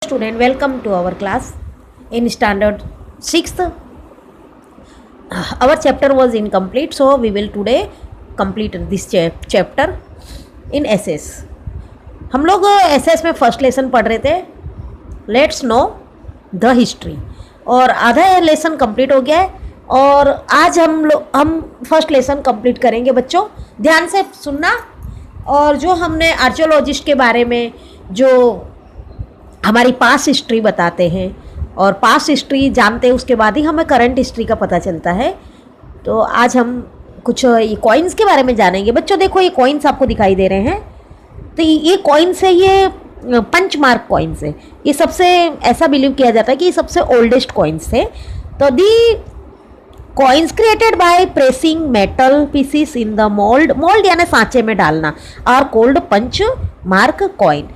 student, welcome to our class in standard 6th. Our chapter was incomplete, so we will today complete this chapter in SS. हम लोग SS में first lesson पढ़ रहे थे, let's know the history, और आधा lesson complete हो गया है और आज हम फर्स्ट लेसन कंप्लीट करेंगे। बच्चों ध्यान से सुनना, और जो हमने आर्कियोलॉजिस्ट के बारे में जो हमारी पास्ट हिस्ट्री बताते हैं और पास्ट हिस्ट्री जानते हैं, उसके बाद ही हमें करंट हिस्ट्री का पता चलता है। तो आज हम कुछ ये कॉइन्स के बारे में जानेंगे। बच्चों देखो, ये कॉइन्स आपको दिखाई दे रहे हैं, तो ये कॉइन्स है, ये पंच मार्क कॉइन्स है। ये सबसे ऐसा बिलीव किया जाता है कि ये सबसे ओल्डेस्ट कॉइन्स थे। तो the coins created by pressing metal pieces in the mould यानी सांचे में डालना, or cold punch mark coin.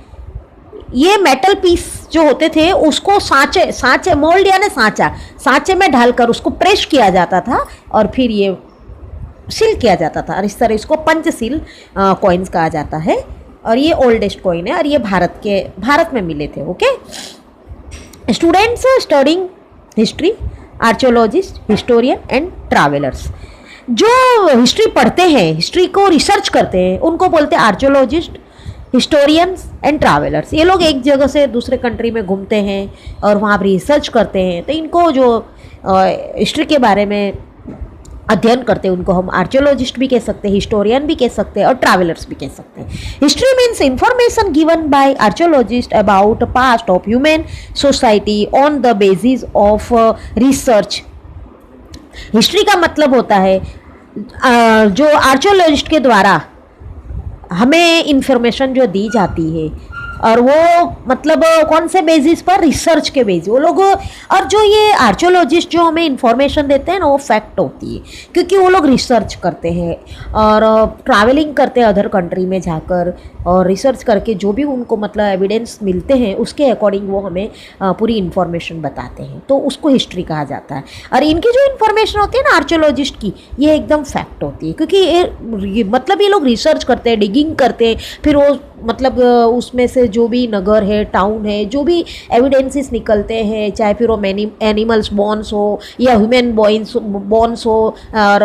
ये मेटल पीस जो होते थे उसको सांचे मोल्ड यानी सांचे में डालकर उसको प्रेस किया जाता था और फिर ये सील किया जाता था, और इस तरह इसको पंच सील कॉइन्स कहा जाता है। और ये ओल्डेस्ट कॉइन है और ये भारत में मिले थे। Okay students studying history, archaeologist, historian and travellers. जो हिस्ट्री पढ़ते हैं, हिस्ट्री को रिसर्च करते हैं, उनको बोलते हैं आर्कियोलॉजिस्ट, हिस्टोरियंस एंड ट्रैवलर्स। ये लोग एक जगह से दूसरे कंट्री में घूमते हैं और वहाँ पर रिसर्च करते हैं, तो इनको जो हिस्ट्री के बारे में अध्ययन करते हैं उनको हम आर्कियोलॉजिस्ट भी कह सकते हैं, हिस्टोरियन भी कह सकते हैं और ट्रैवलर्स भी कह सकते हैं। History means information given by archaeologist about past of human society on the basis of research. History का मतलब होता है जो आर्कियोलॉजिस्ट के द्वारा हमें इंफॉर्मेशन जो दी जाती है, और वो मतलब कौन से बेसिस पर, रिसर्च के बेसिस वो लोग। और जो ये आर्कियोलॉजिस्ट जो हमें इंफॉर्मेशन देते हैं ना, वो फैक्ट होती है, क्योंकि वो लोग रिसर्च करते हैं और ट्रैवलिंग करते हैं अदर कंट्री में जाकर, और रिसर्च करके जो भी उनको मतलब एविडेंस मिलते हैं उसके अकॉर्डिंग वो हमें पूरी इन्फॉर्मेशन बताते हैं, तो उसको हिस्ट्री कहा जाता है। और इनकी जो इन्फॉर्मेशन होती है ना आर्कियोलॉजिस्ट की, ये एकदम फैक्ट होती है, क्योंकि ये मतलब ये लोग रिसर्च करते हैं, डिगिंग करते हैं, फिर वो मतलब उसमें से जो भी नगर है, टाउन है, जो भी एविडेंसेस निकलते हैं, चाहे फिर वो एनिमल्स बोन्स हो या ह्यूमन बोन्स हो, और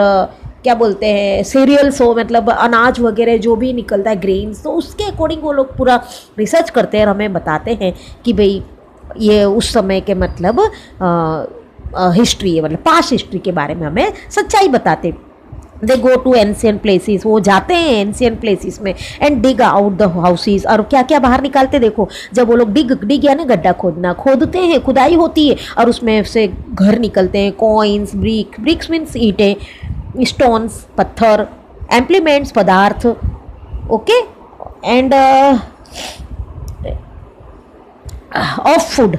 क्या बोलते हैं सीरियल्स हो, मतलब अनाज वगैरह जो भी निकलता है, ग्रेन्स, तो उसके अकॉर्डिंग वो लोग पूरा रिसर्च करते हैं और हमें बताते हैं कि भाई ये उस समय के मतलब हिस्ट्री है, मतलब पास्ट हिस्ट्री के बारे में हमें सच्चाई बताते हैं। दे गो टू एंशियंट प्लेसेस, वो जाते हैं एंशियंट प्लेसेस में, and dig out the houses, और क्या क्या बाहर निकालते देखो, जब वो लोग डिग यानी गड्ढा खोदते हैं, खुदाई होती है और उसमें से घर निकलते हैं, कॉइन्स, ब्रिक्स मीन्स ईंटें, स्टोन्स पत्थर, एम्प्लीमेंट्स पदार्थ, okay, end of food,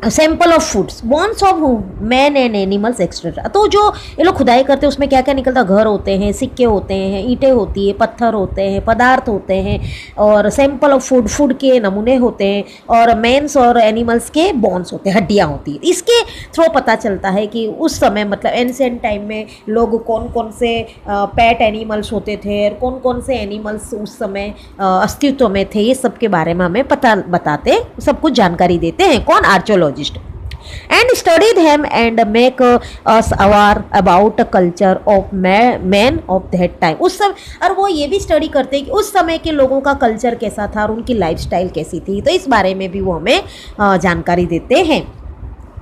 sample of foods, bones of man and animals etcetera. तो जो ये लोग खुदाई करते हैं उसमें क्या क्या निकलता, घर होते हैं, सिक्के होते हैं, ईंटें होती है, पत्थर होते हैं, पदार्थ होते हैं, और सैंपल ऑफ फूड के नमूने होते हैं, और मैन्स और एनिमल्स के बोन्स होते हैं, हड्डियाँ होती है। इसके थ्रू पता चलता है कि उस समय मतलब एंशिएंट टाइम में लोग कौन कौन से पेट एनिमल्स होते थे और कौन कौन से एनिमल्स उस समय अस्तित्व में थे, ये सब के बारे में हमें बताते, सब कुछ जानकारी देते हैं कौन, archaeologist. And study them and make us aware about the culture of men of that time. उस समय, और वो ये भी स्टडी करते हैं कि उस समय के लोगों का कल्चर कैसा था और उनकी लाइफस्टाइल कैसी थी, तो इस बारे में भी वो हमें जानकारी देते हैं।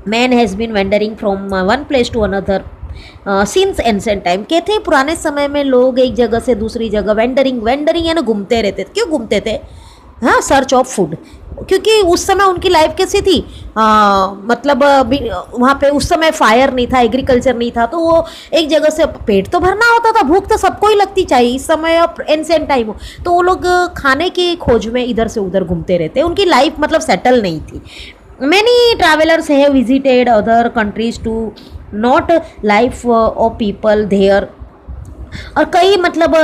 Man has been wandering from one place to another since ancient time. कहते हैं पुराने समय में लोग एक जगह से दूसरी जगह वेंडरिंग यानी घूमते रहते थे। क्यों घूमते थे? हाँ, सर्च ऑफ फूड, क्योंकि उस समय उनकी लाइफ कैसी थी, मतलब वहाँ पे उस समय फायर नहीं था, एग्रीकल्चर नहीं था, तो वो एक जगह से पेट तो भरना होता था, भूख तो सबको ही लगती चाहिए इस समय, एंशिएंट टाइम हो, तो वो लोग खाने की खोज में इधर से उधर घूमते रहते, उनकी लाइफ मतलब सेटल नहीं थी। Many travellers have visited other countries to note life of people there. और कई मतलब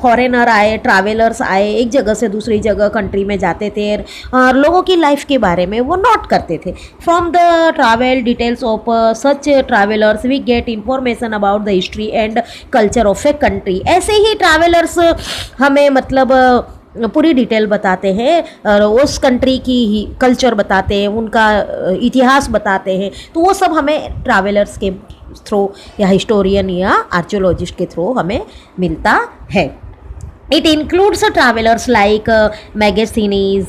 फॉरेनर आए, ट्रैवलर्स आए, एक जगह से दूसरी जगह कंट्री में जाते थे और लोगों की लाइफ के बारे में वो नोट करते थे। From the travel details of such travellers we get information about the history and culture of a country. ऐसे ही ट्रैवलर्स हमें मतलब पूरी डिटेल बताते हैं और उस कंट्री की ही कल्चर बताते हैं, उनका इतिहास बताते हैं। तो वो सब हमें ट्रैवलर्स के थ्रू या हिस्टोरियन या आर्कियोलॉजिस्ट के थ्रू हमें मिलता है। It includes travellers like Megasthenes,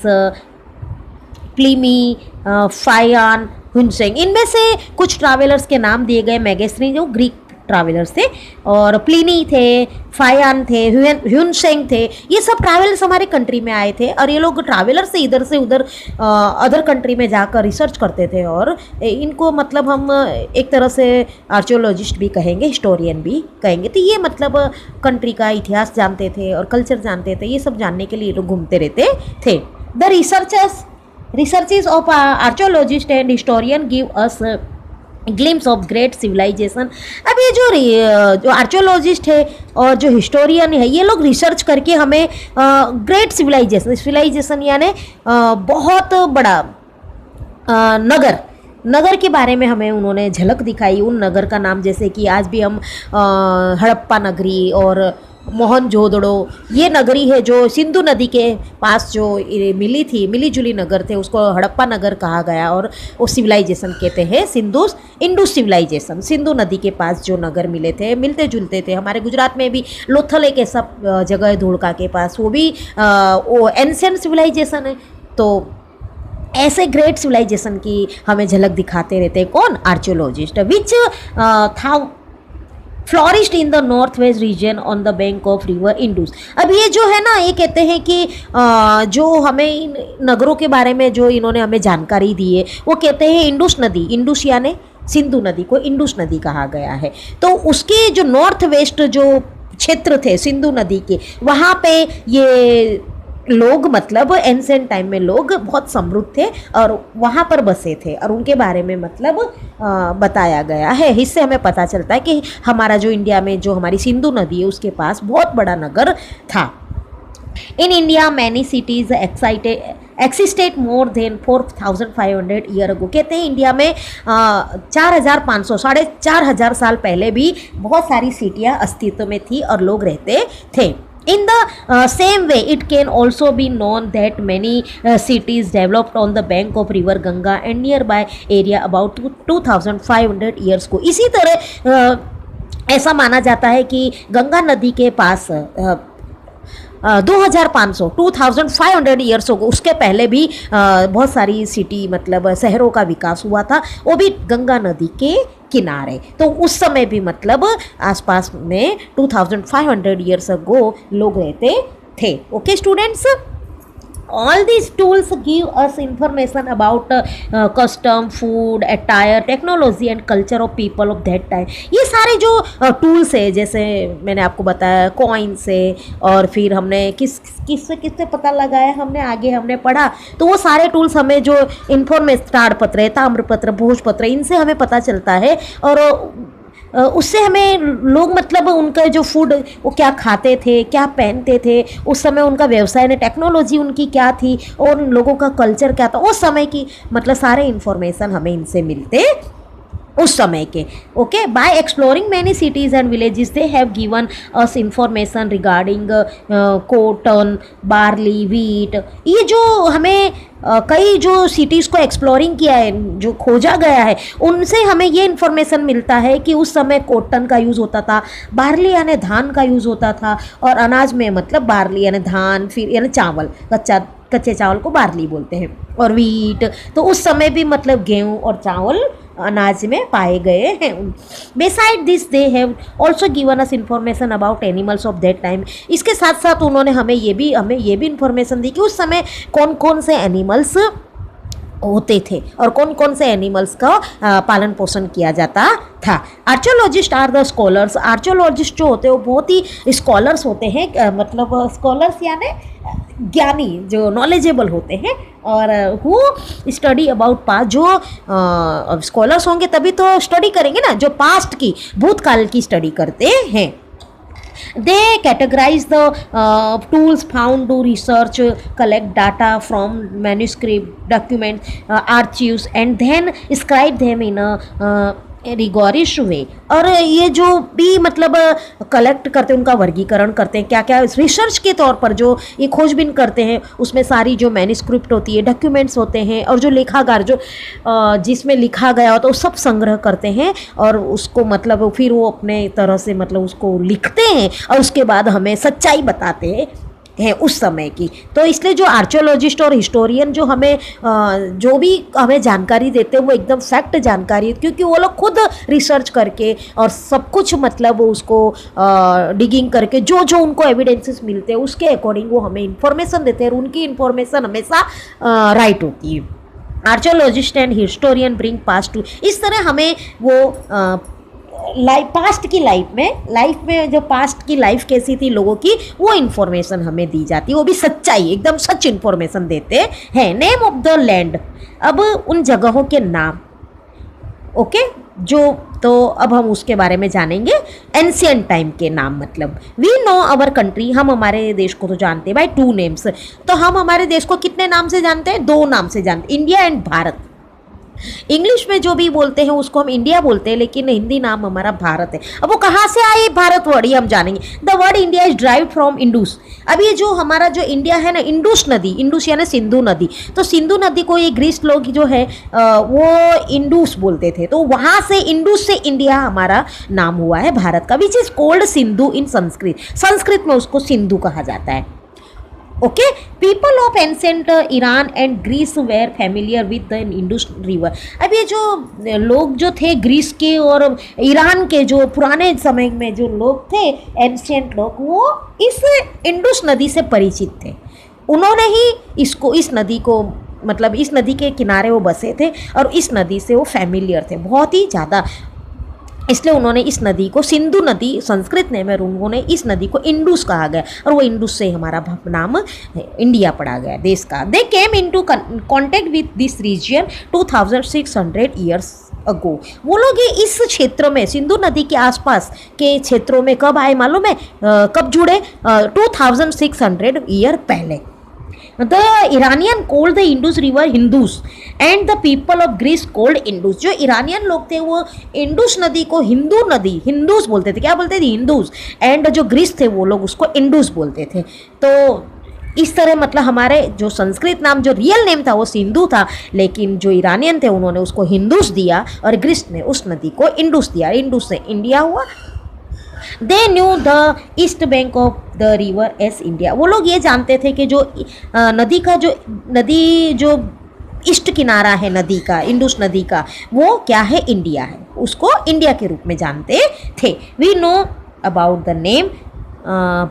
Pliny, Faxian, Hiuen Tsang. इनमें से कुछ ट्रैवलर्स के नाम दिए गए। मैगेस्थनी जो ग्रीक ट्रैवलर्स थे, और प्लिनी थे, फायान थे, ह्यूनसेंग थे। ये सब ट्रैवलर्स हमारे कंट्री में आए थे और ये लोग ट्रैवलर से उधर अदर कंट्री में जाकर रिसर्च करते थे। और इनको मतलब हम एक तरह से आर्कियोलॉजिस्ट भी कहेंगे, हिस्टोरियन भी कहेंगे। तो ये मतलब कंट्री का इतिहास जानते थे और कल्चर जानते थे। ये सब जानने के लिए लोग घूमते रहते थे। The researches of archaeologist and historian give us glimpse of great civilisation. अब ये जो आर्कियोलॉजिस्ट है और जो हिस्टोरियन है, ये लोग रिसर्च करके हमें ग्रेट सिविलाइजेशन यानी बहुत बड़ा नगर के बारे में हमें उन्होंने झलक दिखाई। उन नगर का नाम जैसे कि आज भी हम हड़प्पा नगरी और मोहनजोदड़ो, ये नगरी है जो सिंधु नदी के पास जो मिली जुली नगर थे, उसको हड़प्पा नगर कहा गया। और वो सिविलाइजेशन कहते हैं इंडस सिविलाइजेशन। सिंधु नदी के पास जो नगर मिलते जुलते थे। हमारे गुजरात में भी लोथल एक ऐसा जगह है धोड़का के पास, वो भी वो एंशिएंट सिविलाइजेशन है। तो ऐसे ग्रेट सिविलाइजेशन की हमें झलक दिखाते रहते हैं कौन? आर्कियोलॉजिस्ट। विच था flourished in the north west region on the bank of river Indus. अब ये जो है ना, ये कहते हैं कि जो हमें इन नगरों के बारे में जो इन्होंने हमें जानकारी दी है, वो कहते हैं इंडस यानी सिंधु नदी को इंडस नदी कहा गया है। तो उसके जो नॉर्थ वेस्ट जो क्षेत्र थे सिंधु नदी के, वहाँ पे ये लोग मतलब एंशिएंट टाइम में लोग बहुत समृद्ध थे और वहाँ पर बसे थे और उनके बारे में मतलब बताया गया है। इससे हमें पता चलता है कि हमारा जो इंडिया में जो हमारी सिंधु नदी है उसके पास बहुत बड़ा नगर था। In India many cities existed more than 4500 year ago. कहते हैं इंडिया में 4500 4,500 साल पहले भी बहुत सारी सिटियाँ अस्तित्व में थी और लोग रहते थे। In the same way, it can also be known that many cities developed on the bank of river Ganga and nearby area about 2500 years को। इसी तरह ऐसा माना जाता है कि गंगा नदी के पास 2500 ईयर्स हो, उसके पहले भी बहुत सारी सिटी मतलब शहरों का विकास हुआ था, वो भी गंगा नदी के किनारे। तो उस समय भी मतलब आसपास में 2500 ईयर्स अगो लोग रहते थे। Okay students, all these tools give us information about custom, food, attire, technology and culture of people of that time। ये सारे जो टूल्स है, जैसे मैंने आपको बताया कॉइन से, और फिर हमने किससे पता लगाया, हमने पढ़ा। तो वो सारे टूल्स हमें जो इन्फॉर्मेशन ताड़पत्र है, ताम्रपत्र, भोजपत्र, इनसे हमें पता चलता है। और उससे हमें लोग मतलब उनका जो फूड वो क्या खाते थे, क्या पहनते थे, उस समय उनका व्यवसाय ने टेक्नोलॉजी उनकी क्या थी और उन लोगों का कल्चर क्या था, उस समय की मतलब सारे इन्फॉर्मेशन हमें इनसे मिलते उस समय के। Okay, bye exploring many cities and villages they have given us information regarding cotton, barley, wheat. ये जो हमें कई जो सिटीज़ को एक्सप्लोरिंग किया है, जो खोजा गया है, उनसे हमें ये इन्फॉर्मेशन मिलता है कि उस समय कॉटन का यूज़ होता था, बार्ली यानी धान का यूज़ होता था, और अनाज में मतलब बार्ली यानी धान, फिर यानी चावल, कच्चे चावल को बार्ली बोलते हैं, और वीट। तो उस समय भी मतलब गेहूँ और चावल अनाज में पाए गए हैं। Beside this they have also given us information about animals of that time. इसके साथ साथ उन्होंने हमें ये भी इंफॉर्मेशन दी कि उस समय कौन कौन से एनिमल्स होते थे और कौन कौन से एनिमल्स का पालन पोषण किया जाता था। Archaeologist are the scholars. Archaeologist जो होते हैं वो बहुत ही स्कॉलर्स होते हैं, मतलब स्कॉलर्स यानी ज्ञानी, जो नॉलेजेबल होते हैं, और हु स्टडी अबाउट पास्ट। जो स्कॉलर्स होंगे तभी तो स्टडी करेंगे ना, जो पास्ट की, भूतकाल की स्टडी करते हैं। They categorize the tools found to research, collect data from manuscript, documents, archives, and then scribe them रिगोरिश वे। और ये जो भी मतलब कलेक्ट करते हैं, उनका वर्गीकरण करते हैं, क्या क्या रिसर्च के तौर पर जो ये खोजबीन करते हैं, उसमें सारी जो मैन्युस्क्रिप्ट होती है, डॉक्यूमेंट्स होते हैं, और जो लेखागार जो जिसमें लिखा गया होता है, वो सब संग्रह करते हैं और उसको मतलब फिर वो अपने तरह से मतलब उसको लिखते हैं और उसके बाद हमें सच्चाई बताते हैं उस समय की। तो इसलिए जो आर्कियोलॉजिस्ट और हिस्टोरियन जो हमें जो भी हमें जानकारी देते हैं वो एकदम फैक्ट जानकारी है, क्योंकि वो लोग खुद रिसर्च करके और सब कुछ मतलब उसको डिगिंग करके जो जो उनको एविडेंसेस मिलते हैं उसके अकॉर्डिंग वो हमें इंफॉर्मेशन देते हैं और उनकी इंफॉर्मेशन हमेशा राइट होती है। Archaeologist and historian bring past to, इस तरह हमें वो पास्ट की लाइफ में जो पास्ट की लाइफ कैसी थी लोगों की, वो इन्फॉर्मेशन हमें दी जाती है, वो भी सच्चाई एकदम सच इन्फॉर्मेशन देते हैं। नेम ऑफ द लैंड, अब उन जगहों के नाम, ओके जो, तो अब हम उसके बारे में जानेंगे। एंशियंट टाइम के नाम, मतलब वी नो आवर कंट्री, हम हमारे देश को तो जानते हैं बाय 2 नेम्स। तो हम हमारे देश को कितने नाम से जानते हैं? 2 नाम से जानते हैं, इंडिया एंड भारत। इंग्लिश में जो भी बोलते हैं उसको हम इंडिया बोलते हैं, लेकिन हिंदी नाम हमारा भारत है। अब वो कहाँ से आए भारत वर्ड, ये हम जानेंगे। The word India is derived from Indus. अब ये जो हमारा जो इंडिया है ना, इंडूस नदी, इंडूस यानी सिंधु नदी, तो सिंधु नदी को ये ग्रीस लोग जो है वो इंडूस बोलते थे, तो वहाँ से इंडूस से इंडिया हमारा नाम हुआ है भारत का, which is called Sindhu in Sanskrit. Sanskrit में उसको सिंधु कहा जाता है। Okay, people of ancient Iran and Greece were familiar with the Indus river. अब ये जो लोग जो थे ग्रीस के और ईरान के, जो पुराने समय में जो लोग थे एंसेंट लोग, वो इस इंडस नदी से परिचित थे। उन्होंने ही इसको, इस नदी को मतलब इस नदी के किनारे वो बसे थे और इस नदी से वो फैमिलियर थे बहुत ही ज़्यादा, इसलिए उन्होंने इस नदी को सिंधु नदी संस्कृत नेम है, उन्होंने इस नदी को इंडूस कहा गया और वो इंडूस से हमारा नाम इंडिया पड़ा गया देश का। They came into contact with this region 2600 years ago. वो लोग ये इस क्षेत्र में सिंधु नदी के आसपास के क्षेत्रों में कब आए मालूम है? कब जुड़े? 2600 ईयर पहले। The Iranian called the Indus river Hindus and the people of Greece called Indus। जो ईरानियन लोग थे वो इंडस नदी को हिंदू नदी, हिंदूस बोलते थे। क्या बोलते थे? हिंदूस। एंड जो ग्रीस थे वो लोग उसको इंडूस बोलते थे। तो इस तरह मतलब हमारे जो संस्कृत नाम जो रियल नेम था वो सिंधु था, लेकिन जो ईरानियन थे उन्होंने उसको हिंदूस दिया और ग्रीस ने उस नदी को इंडूस दिया, इंडूस से इंडिया हुआ। They knew the east bank of the river S India. वो लोग ये जानते थे कि जो नदी जो ईस्ट किनारा है नदी का, इंडस नदी का, वो क्या है? इंडिया है, उसको इंडिया के रूप में जानते थे। We know about the name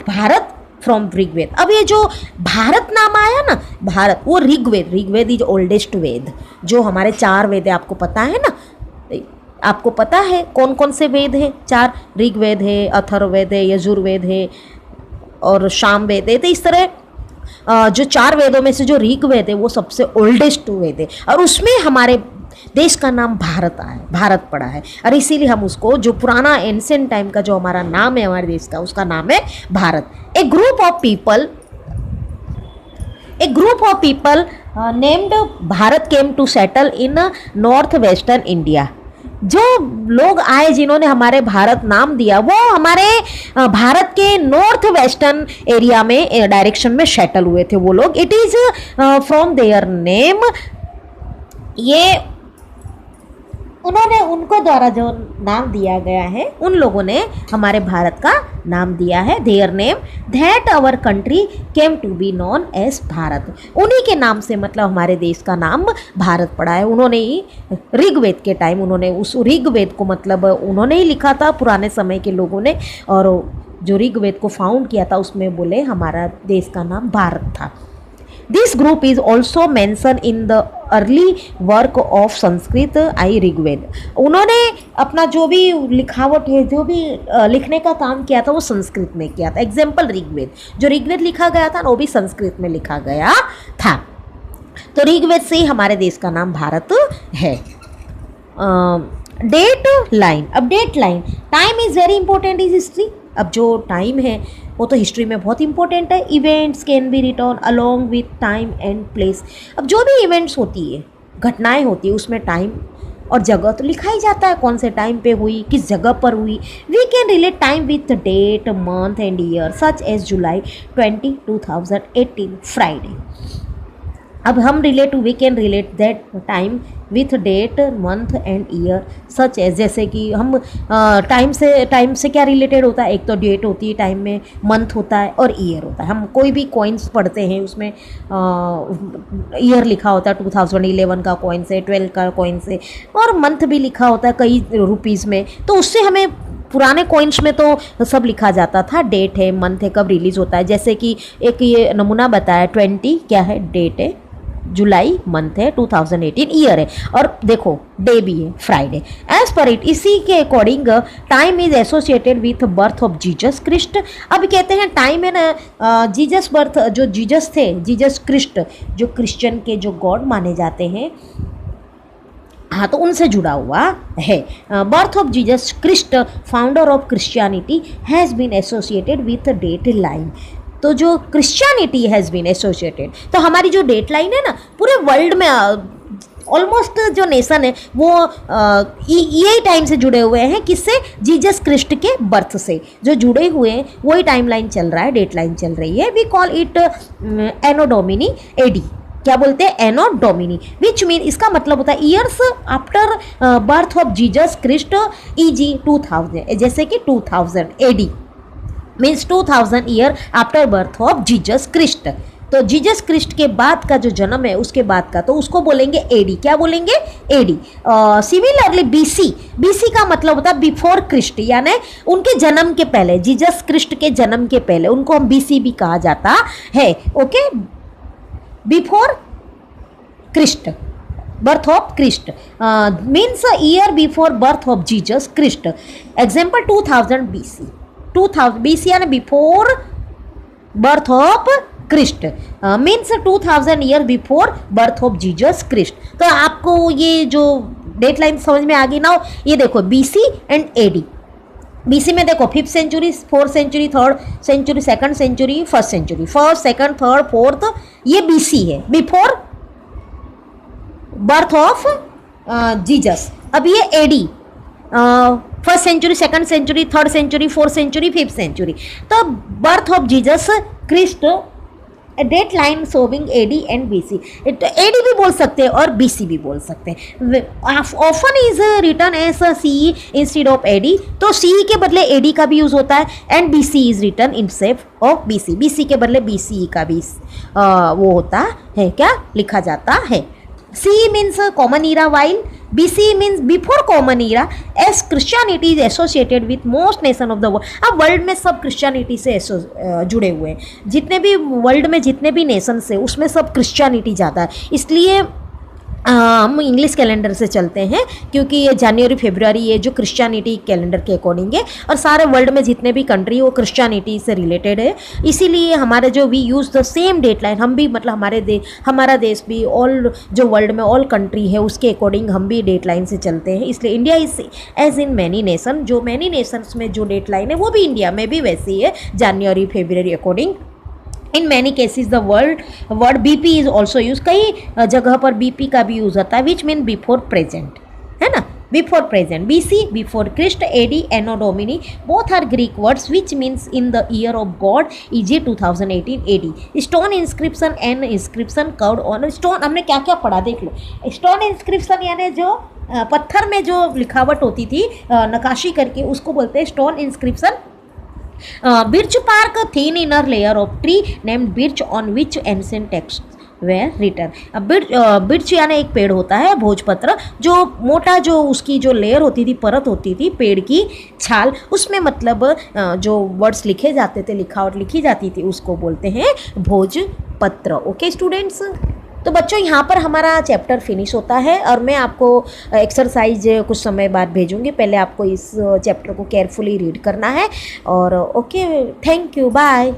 Bharat from Rigveda. अब ये जो भारत नाम आया ना, भारत, वो ऋग्वेद इज ओल्डेस्ट वेद। जो हमारे 4 वेद है, आपको पता है ना? आपको पता है कौन कौन से वेद हैं? 4, ऋग्वेद है, अथर्ववेद है, यजुर्वेद है और सामवेद है। तो इस तरह जो 4 वेदों में से जो ऋग्वेद है वो सबसे ओल्डेस्ट वेद है और उसमें हमारे देश का नाम भारत आया, भारत पड़ा है। और इसीलिए हम उसको, जो पुराना एंशिएंट टाइम का जो हमारा नाम है हमारे देश का, उसका नाम है Bharat. A group of people named Bharat came to settle in north western India. जो लोग आए जिन्होंने हमारे भारत नाम दिया, वो हमारे भारत के नॉर्थ वेस्टर्न एरिया में डायरेक्शन में सेटल हुए थे वो लोग। It is from their name, ये उन्होंने, उनको द्वारा जो नाम दिया गया है, उन लोगों ने हमारे भारत का नाम दिया है। Their name that our country came to be known as Bharat. उन्हीं के नाम से मतलब हमारे देश का नाम भारत पड़ा है। उन्होंने ही ऋग्वेद के टाइम, उन्होंने उस ऋग्वेद को मतलब उन्होंने ही लिखा था पुराने समय के लोगों ने, और जो ऋग्वेद को फाउंड किया था उसमें बोले हमारा देश का नाम भारत था। This group is also mentioned in the early work of Sanskrit आई ऋग्वेद। उन्होंने अपना जो भी लिखावट है, जो भी लिखने का काम किया था वो संस्कृत में किया था। एग्जाम्पल ऋग्वेद, जो ऋग्वेद लिखा गया था ना वो भी संस्कृत में लिखा गया था। तो ऋग्वेद से ही हमारे देश का नाम भारत है। डेट लाइन, अब date line, time is very important is history. अब जो टाइम है वो तो हिस्ट्री में बहुत इंपॉर्टेंट है। Events can be return along with time and place. अब जो भी इवेंट्स होती है, घटनाएं होती है, उसमें टाइम और जगह तो लिखा ही जाता है कौन से टाइम पे हुई, किस जगह पर हुई। We can relate time with date, month and year such as July 20, 2018 Friday. अब हम we can relate that time with date, month and year such as, जैसे कि हम टाइम से क्या रिलेटेड होता है, एक तो डेट होती है टाइम में, मंथ होता है और ईयर होता है। हम कोई भी कॉइन्स पढ़ते हैं उसमें ईयर लिखा होता है, 2011 का कॉइन्स है, 12 का कॉइन्स है, और मंथ भी लिखा होता है कई रुपीज़ में। तो उससे हमें पुराने कॉइन्स में तो सब लिखा जाता था, डेट है, मंथ है, कब रिलीज़ होता है। जैसे कि एक ये नमूना बताया 20 क्या है, डेट है, जुलाई मंथ है, 2018 ईयर है, और देखो डे भी है फ्राइडे। एज पर इट, इसी के according time is associated with birth of Jesus Christ. अब कहते हैं टाइम है ना, जीसस बर्थ, जो जीसस थे, जीसस क्रिस्ट जो क्रिश्चियन के जो गॉड माने जाते हैं, हाँ, तो उनसे जुड़ा हुआ है। Birth of Jesus Christ, founder of Christianity, has been associated with date line. तो जो क्रिश्चियनिटी हैज़ बीन एसोसिएटेड, तो हमारी जो डेट लाइन है ना, पूरे वर्ल्ड में ऑलमोस्ट जो नेशन है वो यही टाइम से जुड़े हुए हैं। किससे? जीसस क्रिस्ट के बर्थ से जो जुड़े हुए हैं वही टाइम लाइन चल रहा है, डेट लाइन चल रही है। We call it anno Domini AD. क्या बोलते हैं? एनो डोमिनी, विच मीन, इसका मतलब होता है years after birth of Jesus Christ, E G 2000, जैसे कि 2000 AD means 2000 year after birth of Jesus Christ. तो जीसस क्रिस्ट के बाद का जो जन्म है उसके बाद का, तो उसको बोलेंगे एडी। क्या बोलेंगे? एडी। सिमिलरली बीसी, बीसी का मतलब होता है बिफोर क्रिस्ट, यानी उनके जन्म के पहले, जीसस क्रिस्ट के जन्म के पहले, उनको हम बीसी भी कहा जाता है। Okay, before Christ, birth of Christ means year before birth of Jesus Christ. Example 2000 BC, 2000 BC यानी before birth of Christ, means 2000 year before birth of Jesus Christ. तो आपको ये जो डेट लाइन समझ में आ गई ना? ये देखो बीसी एंड एडी। बीसी में देखो 5th century, 4th century, 3rd century, 2nd century, 1st century, 1st, 2nd, 3rd, 4th, ये बीसी है, बिफोर बर्थ ऑफ जीसस। अब ये AD, 1st century, 2nd century, 3rd century, 4th century, 5th century. तो birth of Jesus Christ, date line showing AD and BC. AD भी बोल सकते हैं और बीसी भी बोल सकते हैं। Often is written as CE instead of AD, तो सीई के बदले एडी का भी यूज होता है, and BC is written instead of BC, BC के बदले बीसी का भी वो होता है, क्या लिखा जाता है। C means common era, while BC means before common era, as Christianity is associated with most nation of the world। अब वर्ल्ड में सब क्रिश्चियनिटी से जुड़े हुए हैं, जितने भी वर्ल्ड में जितने भी नेशन से, उसमें सब क्रिश्चियनिटी ज़्यादा है। इसलिए हम इंग्लिश कैलेंडर से चलते हैं, क्योंकि ये जनवरी फरवरी ये जो क्रिश्चियनिटी कैलेंडर के अकॉर्डिंग है, और सारे वर्ल्ड में जितने भी कंट्री वो क्रिश्चियनिटी से रिलेटेड है। इसीलिए हमारे जो we use the same date line, हम भी मतलब हमारा देश भी ऑल जो वर्ल्ड में ऑल कंट्री है उसके अकॉर्डिंग हम भी डेट लाइन से चलते हैं। इसलिए India is as in many nation, जो मैनी नेशंस में जो डेट लाइन है वो भी इंडिया में भी वैसी है, जनवरी फरवरी according. In many cases the word BP is also use, कई जगह पर बीपी का भी यूज होता है, विच मीन बिफोर प्रेजेंट, है ना, before present. BC before Christ, AD anno Domini, both are Greek words which means in the year of God, E G 2018 AD. Stone inscription and inscription carved on stone, हमने क्या क्या पढ़ा देख लो। Stone inscription यानी जो पत्थर में जो लिखावट होती थी नकाशी करके, उसको बोलते हैं stone inscription. birch bark, thin inner layer of tree named birch on which ancient texts were written। Birch यानी एक पेड़ होता है, भोजपत्र, जो मोटा जो उसकी जो लेयर होती थी, परत होती थी पेड़ की छाल, उसमें मतलब जो वर्ड्स लिखे जाते थे, लिखावट लिखी जाती थी, उसको बोलते हैं भोजपत्र। ओके स्टूडेंट्स, तो बच्चों यहाँ पर हमारा चैप्टर फिनिश होता है, और मैं आपको एक्सरसाइज कुछ समय बाद भेजूँगी। पहले आपको इस चैप्टर को केयरफुली रीड करना है। और ओके, थैंक यू, बाय।